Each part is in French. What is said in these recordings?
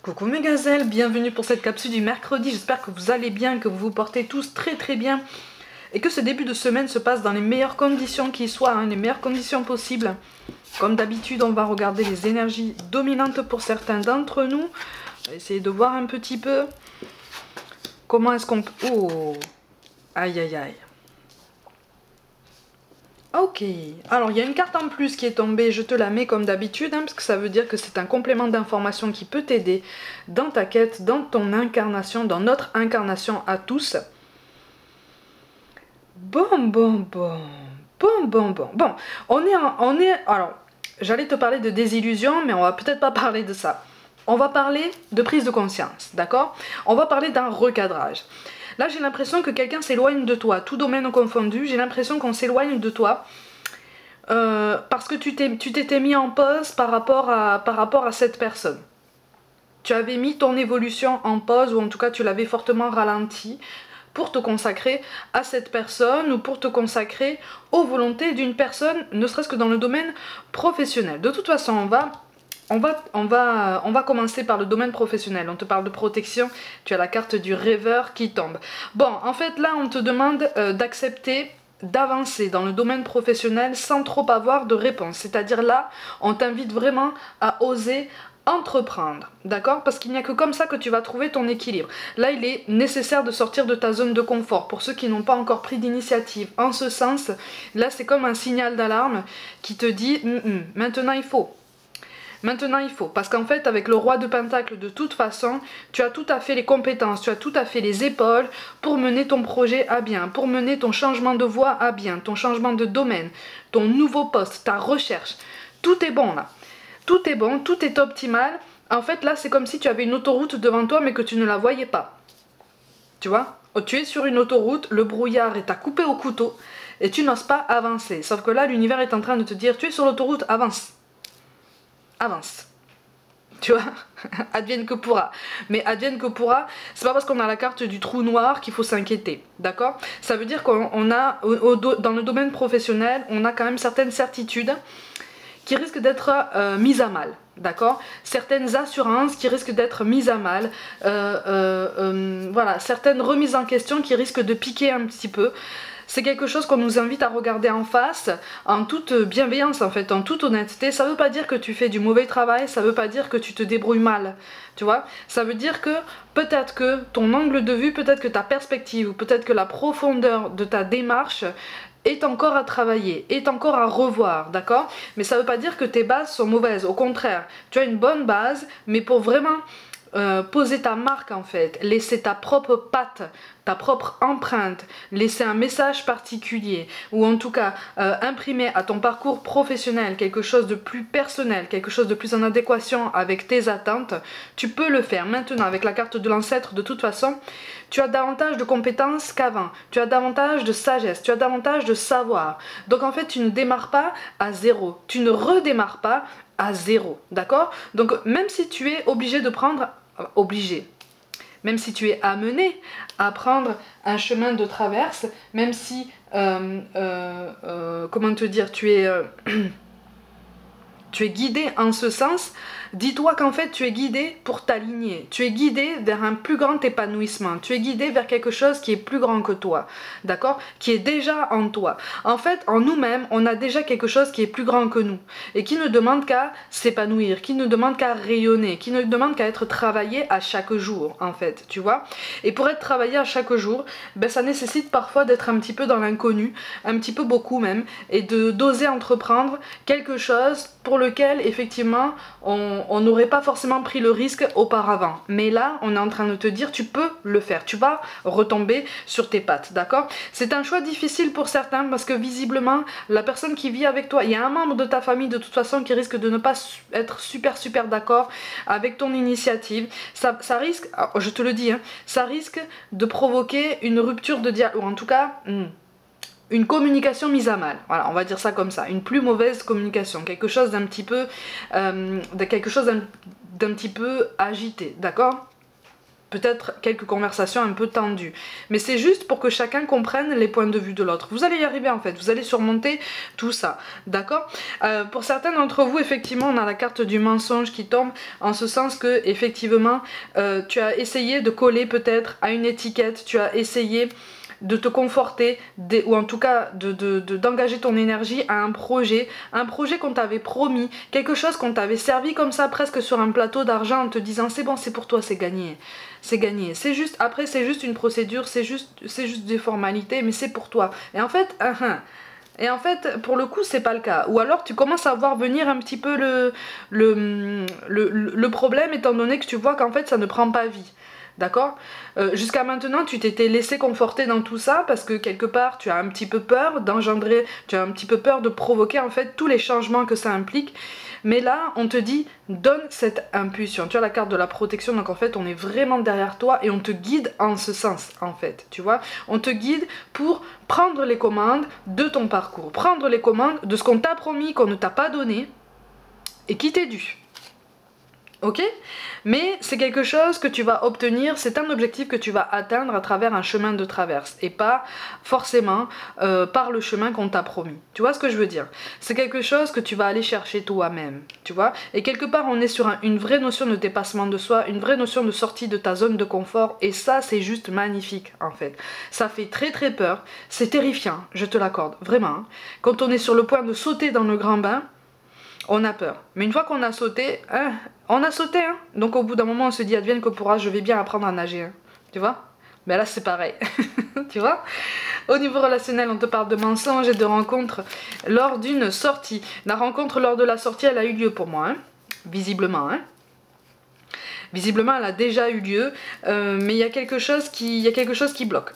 Coucou mes gazelles, bienvenue pour cette capsule du mercredi, j'espère que vous allez bien, que vous vous portez tous très bien et que ce début de semaine se passe dans les meilleures conditions qui soient, les meilleures conditions possibles. Comme d'habitude, on va regarder les énergies dominantes pour certains d'entre nous. On va essayer de voir un petit peu comment est-ce qu'on peut... Oh, aïe aïe aïe. Ok, alors il y a une carte en plus qui est tombée, je te la mets comme d'habitude, parce que ça veut dire que c'est un complément d'information qui peut t'aider dans ta quête, dans ton incarnation, dans notre incarnation à tous. Bon, alors, j'allais te parler de désillusion, mais on va peut-être pas parler de ça. On va parler de prise de conscience, d'accord? On va parler d'un recadrage. Là, j'ai l'impression que quelqu'un s'éloigne de toi, tout domaine confondu. J'ai l'impression qu'on s'éloigne de toi parce que tu t'étais mis en pause par rapport à cette personne. Tu avais mis ton évolution en pause, ou en tout cas, tu l'avais fortement ralenti pour te consacrer à cette personne ou pour te consacrer aux volontés d'une personne, ne serait-ce que dans le domaine professionnel. De toute façon, on va commencer par le domaine professionnel. On te parle de protection, tu as la carte du rêveur qui tombe. Bon, en fait, là, on te demande d'accepter, d'avancer dans le domaine professionnel sans trop avoir de réponse. C'est-à-dire là, on t'invite vraiment à oser entreprendre, d'accord? Parce qu'il n'y a que comme ça que tu vas trouver ton équilibre. Là, il est nécessaire de sortir de ta zone de confort. Pour ceux qui n'ont pas encore pris d'initiative en ce sens, là, c'est comme un signal d'alarme qui te dit maintenant il faut. Maintenant il faut, parce qu'en fait avec le roi de Pentacle, de toute façon, tu as tout à fait les compétences, tu as tout à fait les épaules pour mener ton projet à bien, pour mener ton changement de voie à bien, ton changement de domaine, ton nouveau poste, ta recherche. Tout est bon là. Tout est bon, tout est optimal. En fait là c'est comme si tu avais une autoroute devant toi mais que tu ne la voyais pas. Tu vois? Tu es sur une autoroute, le brouillard est à couper au couteau et tu n'oses pas avancer. Sauf que là l'univers est en train de te dire tu es sur l'autoroute, avance. Avance. Tu vois, advienne que pourra. Mais advienne que pourra, c'est pas parce qu'on a la carte du trou noir qu'il faut s'inquiéter, d'accord? Ça veut dire qu'on a, dans le domaine professionnel, on a quand même certaines certitudes qui risquent d'être mises à mal, d'accord? Certaines assurances qui risquent d'être mises à mal, voilà, certaines remises en question qui risquent de piquer un petit peu. C'est quelque chose qu'on nous invite à regarder en face, en toute bienveillance en fait, en toute honnêteté. Ça veut pas dire que tu fais du mauvais travail, ça veut pas dire que tu te débrouilles mal, tu vois. Ça veut dire que peut-être que ton angle de vue, peut-être que ta perspective, ou peut-être que la profondeur de ta démarche est encore à travailler, est encore à revoir, d'accord? Mais ça veut pas dire que tes bases sont mauvaises, au contraire, tu as une bonne base, mais pour vraiment poser ta marque en fait, laisser ta propre patte, ta propre empreinte, laisser un message particulier, ou en tout cas imprimer à ton parcours professionnel quelque chose de plus personnel, quelque chose de plus en adéquation avec tes attentes, tu peux le faire. Maintenant avec la carte de l'ancêtre, de toute façon, tu as davantage de compétences qu'avant, tu as davantage de sagesse, tu as davantage de savoir. Donc en fait tu ne démarres pas à zéro, tu ne redémarres pas à zéro, d'accord? Donc même si tu es obligé de prendre, même si tu es amené à prendre un chemin de traverse, même si, comment te dire, tu es guidé en ce sens, dis-toi qu'en fait tu es guidé pour t'aligner, tu es guidé vers un plus grand épanouissement, tu es guidé vers quelque chose qui est plus grand que toi, d'accord? Qui est déjà en toi. En fait, en nous-mêmes, on a déjà quelque chose qui est plus grand que nous et qui ne demande qu'à s'épanouir, qui ne demande qu'à rayonner, qui ne demande qu'à être travaillé à chaque jour, en fait, tu vois? Et pour être travaillé à chaque jour, ben, ça nécessite parfois d'être un petit peu dans l'inconnu, un petit peu beaucoup même, et d'oser entreprendre quelque chose pour lequel effectivement on n'aurait pas forcément pris le risque auparavant. Mais là, on est en train de te dire tu peux le faire, tu vas retomber sur tes pattes, d'accord? C'est un choix difficile pour certains parce que visiblement, la personne qui vit avec toi, il y a un membre de ta famille de toute façon qui risque de ne pas être super d'accord avec ton initiative. Ça risque, alors, je te le dis, ça risque de provoquer une rupture de dialogue, ou en tout cas... une communication mise à mal, voilà, on va dire ça comme ça, une plus mauvaise communication, quelque chose d'un petit peu, agité, d'accord? peut-être quelques conversations un peu tendues. Mais c'est juste pour que chacun comprenne les points de vue de l'autre. Vous allez y arriver en fait, vous allez surmonter tout ça, d'accord? Pour certains d'entre vous, effectivement, on a la carte du mensonge qui tombe, en ce sens que, effectivement, tu as essayé de coller peut-être à une étiquette, tu as essayé de te conforter, ou en tout cas d'engager ton énergie à un projet qu'on t'avait promis, quelque chose qu'on t'avait servi comme ça presque sur un plateau d'argent en te disant c'est bon, c'est pour toi, c'est gagné, c'est gagné, c'est juste, après c'est juste une procédure, c'est juste des formalités, mais c'est pour toi. Et en fait, pour le coup, c'est pas le cas. Ou alors tu commences à voir venir un petit peu le problème, étant donné que tu vois qu'en fait ça ne prend pas vie. D'accord? Jusqu'à maintenant, tu t'étais laissé conforter dans tout ça parce que quelque part, tu as un petit peu peur d'engendrer, tu as un petit peu peur de provoquer en fait tous les changements que ça implique. Mais là, on te dit, donne cette impulsion. Tu as la carte de la protection, donc en fait, on est vraiment derrière toi et on te guide en ce sens, en fait. Tu vois? On te guide pour prendre les commandes de ton parcours, prendre les commandes de ce qu'on t'a promis, qu'on ne t'a pas donné et qui t'est dû. Ok? Mais c'est quelque chose que tu vas obtenir, c'est un objectif que tu vas atteindre à travers un chemin de traverse et pas forcément par le chemin qu'on t'a promis. Tu vois ce que je veux dire? C'est quelque chose que tu vas aller chercher toi-même, tu vois? Et quelque part on est sur une vraie notion de dépassement de soi, une vraie notion de sortie de ta zone de confort et ça c'est juste magnifique en fait. Ça fait très très peur, c'est terrifiant, je te l'accorde, vraiment. Hein. Quand on est sur le point de sauter dans le grand bain, on a peur. Mais une fois qu'on a sauté, hein, on a sauté. Hein. Donc au bout d'un moment, on se dit, advienne que pourra, je vais bien apprendre à nager. Hein. Tu vois? Mais là, c'est pareil. Tu vois? Au niveau relationnel, on te parle de mensonges et de rencontres lors d'une sortie. La rencontre lors de la sortie, elle a eu lieu pour moi. Hein. Visiblement. Hein. Visiblement, elle a déjà eu lieu. Mais il y a quelque chose qui bloque.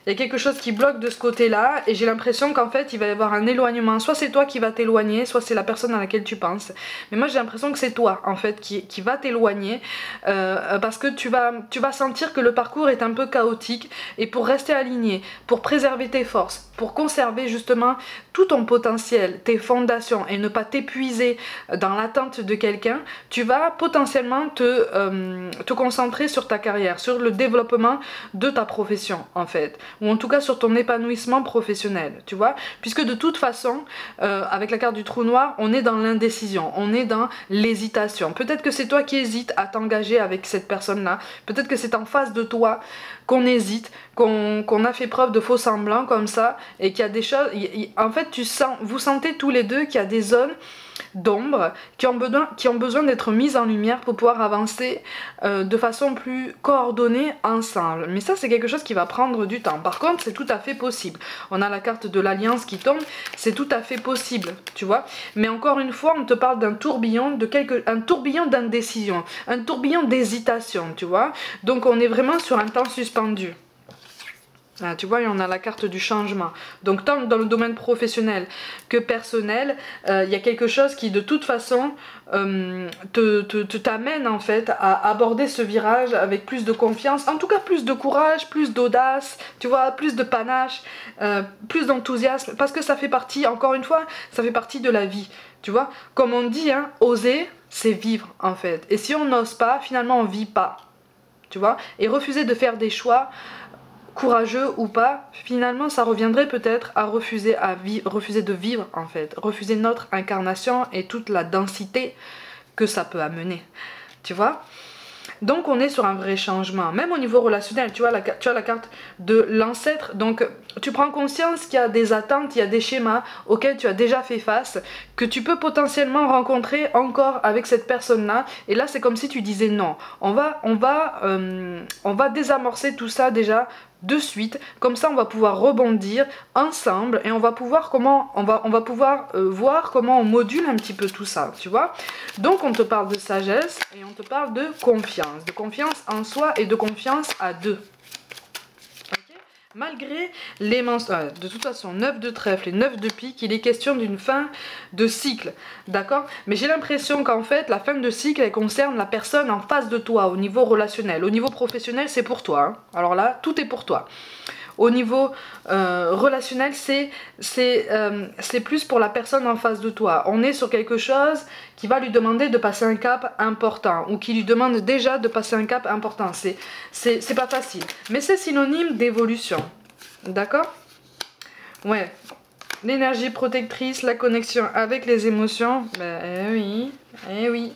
Il y a quelque chose qui bloque de ce côté-là et j'ai l'impression qu'en fait il va y avoir un éloignement. Soit c'est toi qui va t'éloigner, soit c'est la personne à laquelle tu penses. Mais moi j'ai l'impression que c'est toi en fait qui va t'éloigner parce que tu vas sentir que le parcours est un peu chaotique et pour rester aligné, pour préserver tes forces, pour conserver justement tout ton potentiel, tes fondations et ne pas t'épuiser dans l'attente de quelqu'un, tu vas potentiellement te concentrer sur ta carrière, sur le développement de ta profession en fait. Ou en tout cas sur ton épanouissement professionnel, tu vois, puisque de toute façon, avec la carte du trou noir, on est dans l'indécision, on est dans l'hésitation. Peut-être que c'est toi qui hésites à t'engager avec cette personne-là, peut-être que c'est en face de toi qu'on hésite, qu'on a fait preuve de faux semblants comme ça, et qu'il y a des choses, en fait vous sentez tous les deux qu'il y a des zones d'ombre qui ont besoin d'être mises en lumière pour pouvoir avancer de façon plus coordonnée ensemble. Mais ça c'est quelque chose qui va prendre du temps. Par contre c'est tout à fait possible. On a la carte de l'alliance qui tombe, c'est tout à fait possible, tu vois. Mais encore une fois on te parle d'un tourbillon, un tourbillon d'indécision, un tourbillon d'hésitation, tu vois. Donc on est vraiment sur un temps suspendu. Ah, tu vois, on a la carte du changement. Donc tant dans le domaine professionnel que personnel, il y a quelque chose qui de toute façon t'amène en fait à aborder ce virage avec plus de confiance, en tout cas plus de courage, plus d'audace, tu vois, plus de panache, plus d'enthousiasme, parce que ça fait partie, encore une fois, ça fait partie de la vie, tu vois. Comme on dit, hein, oser, c'est vivre en fait. Et si on n'ose pas, finalement on vit pas, tu vois. Et refuser de faire des choix courageux ou pas, finalement ça reviendrait peut-être à refuser de vivre en fait, refuser notre incarnation et toute la densité que ça peut amener, tu vois. Donc on est sur un vrai changement, même au niveau relationnel, tu vois, tu as la carte de l'ancêtre, donc tu prends conscience qu'il y a des attentes, il y a des schémas auxquels tu as déjà fait face, que tu peux potentiellement rencontrer encore avec cette personne-là, et là c'est comme si tu disais non, on va désamorcer tout ça déjà de suite, comme ça on va pouvoir rebondir ensemble et on va pouvoir voir comment on module un petit peu tout ça, tu vois. Donc on te parle de sagesse et on te parle de confiance en soi et de confiance à deux. Malgré les mensonges, de toute façon, 9 de trèfle et 9 de pique, il est question d'une fin de cycle, d'accord? Mais j'ai l'impression qu'en fait, la fin de cycle, elle concerne la personne en face de toi, au niveau relationnel. Au niveau professionnel, c'est pour toi, hein. Alors là, tout est pour toi. Au niveau relationnel, c'est plus pour la personne en face de toi. On est sur quelque chose qui va lui demander de passer un cap important ou qui lui demande déjà de passer un cap important. C'est pas facile, mais c'est synonyme d'évolution. D'accord? Ouais. L'énergie protectrice, la connexion avec les émotions, ben oui, eh oui.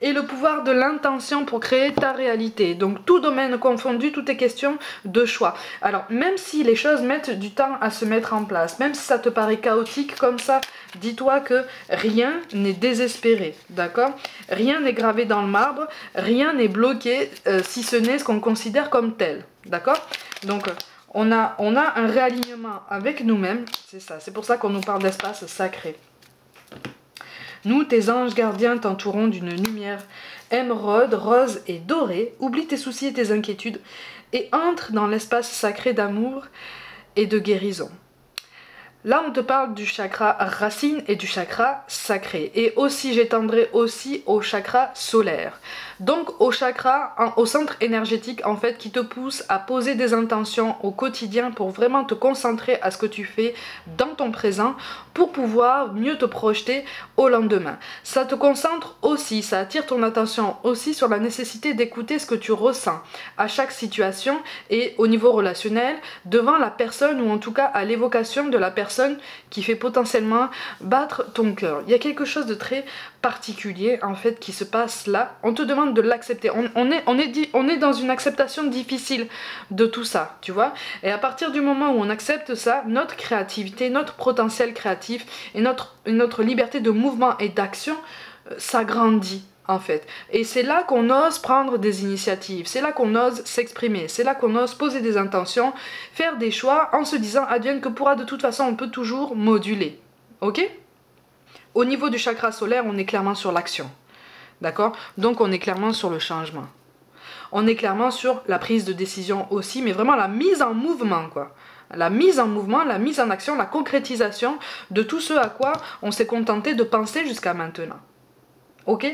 Et le pouvoir de l'intention pour créer ta réalité. Donc tout domaine confondu, tout est question de choix. Alors même si les choses mettent du temps à se mettre en place, même si ça te paraît chaotique comme ça, dis-toi que rien n'est désespéré, d'accord? Rien n'est gravé dans le marbre, rien n'est bloqué, si ce n'est ce qu'on considère comme tel, d'accord? Donc on a un réalignement avec nous-mêmes, c'est ça, c'est pour ça qu'on nous parle d'espace sacré. Nous, tes anges gardiens, t'entourons d'une lumière émeraude, rose et dorée. Oublie tes soucis et tes inquiétudes et entre dans l'espace sacré d'amour et de guérison. Là, on te parle du chakra racine et du chakra sacré. Et aussi, j'étendrai aussi au chakra solaire. Donc, au chakra, au centre énergétique, en fait, qui te pousse à poser des intentions au quotidien pour vraiment te concentrer à ce que tu fais dans ton présent pour pouvoir mieux te projeter au lendemain. Ça te concentre aussi, ça attire ton attention aussi sur la nécessité d'écouter ce que tu ressens à chaque situation et au niveau relationnel devant la personne ou en tout cas à l'évocation de la personne qui fait potentiellement battre ton cœur. Il y a quelque chose de très particulier en fait qui se passe là. On te demande de l'accepter. On est dans une acceptation difficile de tout ça, tu vois. Et à partir du moment où on accepte ça, notre créativité, notre potentiel créatif et notre liberté de mouvement et d'action s'agrandit. En fait. Et c'est là qu'on ose prendre des initiatives, c'est là qu'on ose s'exprimer, c'est là qu'on ose poser des intentions, faire des choix en se disant advienne que pourra, de toute façon on peut toujours moduler. Ok? Au niveau du chakra solaire, on est clairement sur l'action. D'accord? Donc on est clairement sur le changement. On est clairement sur la prise de décision aussi, mais vraiment la mise en mouvement, quoi. La mise en mouvement, la mise en action, la concrétisation de tout ce à quoi on s'est contenté de penser jusqu'à maintenant. Ok?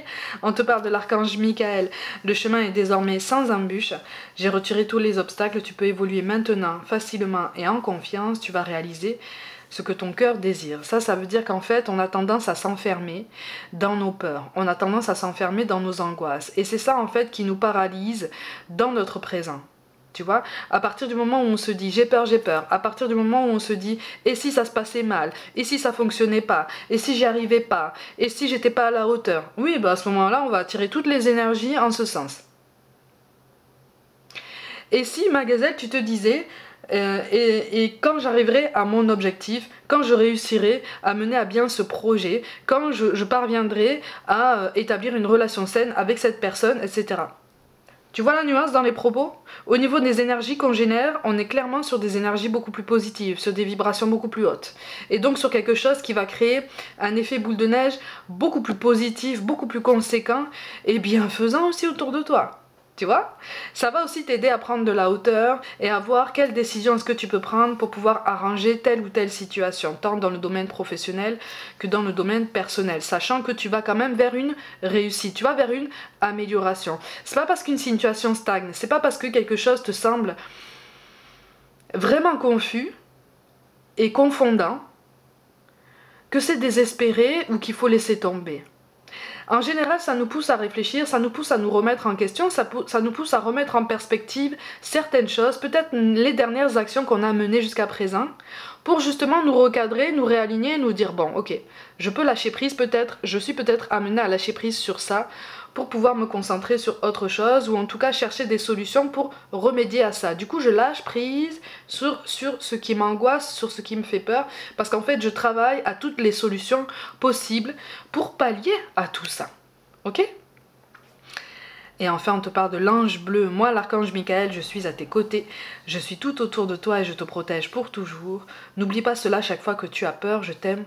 On te parle de l'archange Michael. Le chemin est désormais sans embûche. J'ai retiré tous les obstacles. Tu peux évoluer maintenant, facilement et en confiance. Tu vas réaliser ce que ton cœur désire. Ça veut dire qu'en fait, on a tendance à s'enfermer dans nos peurs. On a tendance à s'enfermer dans nos angoisses. Et c'est ça, en fait, qui nous paralyse dans notre présent. Tu vois, à partir du moment où on se dit j'ai peur, à partir du moment où on se dit et si ça se passait mal, et si ça fonctionnait pas, et si j'y arrivais pas, et si j'étais pas à la hauteur, oui, bah à ce moment-là, on va attirer toutes les énergies en ce sens. Et si, ma gazelle, tu te disais et quand j'arriverai à mon objectif, quand je réussirai à mener à bien ce projet, quand je parviendrai à établir une relation saine avec cette personne, etc. Tu vois la nuance dans les propos? Au niveau des énergies qu'on génère, on est clairement sur des énergies beaucoup plus positives, sur des vibrations beaucoup plus hautes. Et donc sur quelque chose qui va créer un effet boule de neige beaucoup plus positif, beaucoup plus conséquent et bienfaisant aussi autour de toi. Tu vois? Ça va aussi t'aider à prendre de la hauteur et à voir quelles décisions est-ce que tu peux prendre pour pouvoir arranger telle ou telle situation, tant dans le domaine professionnel que dans le domaine personnel, sachant que tu vas quand même vers une réussite, tu vas vers une amélioration. C'est pas parce qu'une situation stagne, c'est pas parce que quelque chose te semble vraiment confus et confondant que c'est désespéré ou qu'il faut laisser tomber. En général, ça nous pousse à réfléchir, ça nous pousse à nous remettre en question, ça nous pousse à remettre en perspective certaines choses, peut-être les dernières actions qu'on a menées jusqu'à présent, pour justement nous recadrer, nous réaligner, nous dire bon, ok, je peux lâcher prise peut-être, je suis peut-être amenée à lâcher prise sur ça, pour pouvoir me concentrer sur autre chose, ou en tout cas chercher des solutions pour remédier à ça. Du coup, je lâche prise sur ce qui m'angoisse, sur ce qui me fait peur, parce qu'en fait, je travaille à toutes les solutions possibles pour pallier à tout ça. Ok? Et enfin, on te parle de l'ange bleu. Moi, l'archange Michael, je suis à tes côtés. Je suis tout autour de toi et je te protège pour toujours. N'oublie pas cela chaque fois que tu as peur, je t'aime,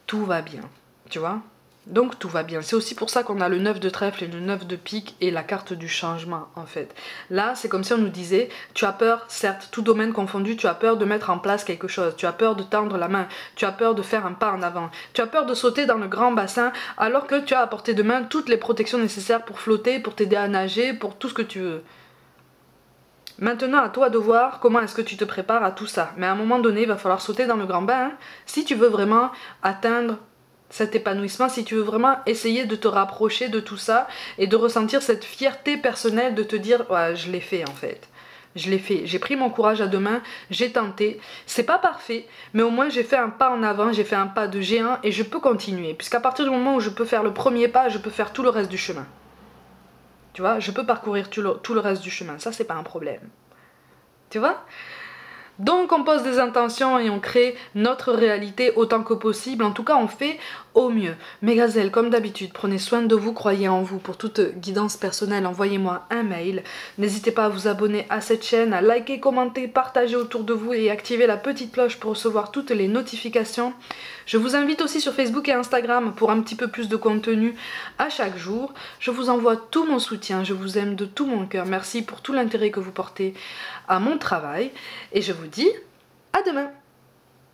tout va bien. Tu vois? Donc tout va bien. C'est aussi pour ça qu'on a le 9 de trèfle et le 9 de pique et la carte du changement en fait. Là, c'est comme si on nous disait, tu as peur, certes, tout domaine confondu, tu as peur de mettre en place quelque chose, tu as peur de tendre la main, tu as peur de faire un pas en avant, tu as peur de sauter dans le grand bassin alors que tu as à portée de main toutes les protections nécessaires pour flotter, pour t'aider à nager, pour tout ce que tu veux. Maintenant, à toi de voir comment est-ce que tu te prépares à tout ça. Mais à un moment donné, il va falloir sauter dans le grand bain, hein, si tu veux vraiment atteindre cet épanouissement, si tu veux vraiment essayer de te rapprocher de tout ça et de ressentir cette fierté personnelle de te dire ouais, je l'ai fait en fait. Je l'ai fait, j'ai pris mon courage à deux mains, j'ai tenté. C'est pas parfait, mais au moins j'ai fait un pas en avant, j'ai fait un pas de géant et je peux continuer. Puisqu'à partir du moment où je peux faire le premier pas, je peux faire tout le reste du chemin. Tu vois, je peux parcourir tout le reste du chemin, ça c'est pas un problème. Tu vois? Donc on pose des intentions et on crée notre réalité autant que possible. En tout cas, on fait au mieux. Mes gazelles, comme d'habitude, prenez soin de vous, croyez en vous. Pour toute guidance personnelle, envoyez-moi un mail. N'hésitez pas à vous abonner à cette chaîne, à liker, commenter, partager autour de vous et activer la petite cloche pour recevoir toutes les notifications. Je vous invite aussi sur Facebook et Instagram pour un petit peu plus de contenu à chaque jour. Je vous envoie tout mon soutien, je vous aime de tout mon cœur. Merci pour tout l'intérêt que vous portez à mon travail et je vous dis à demain.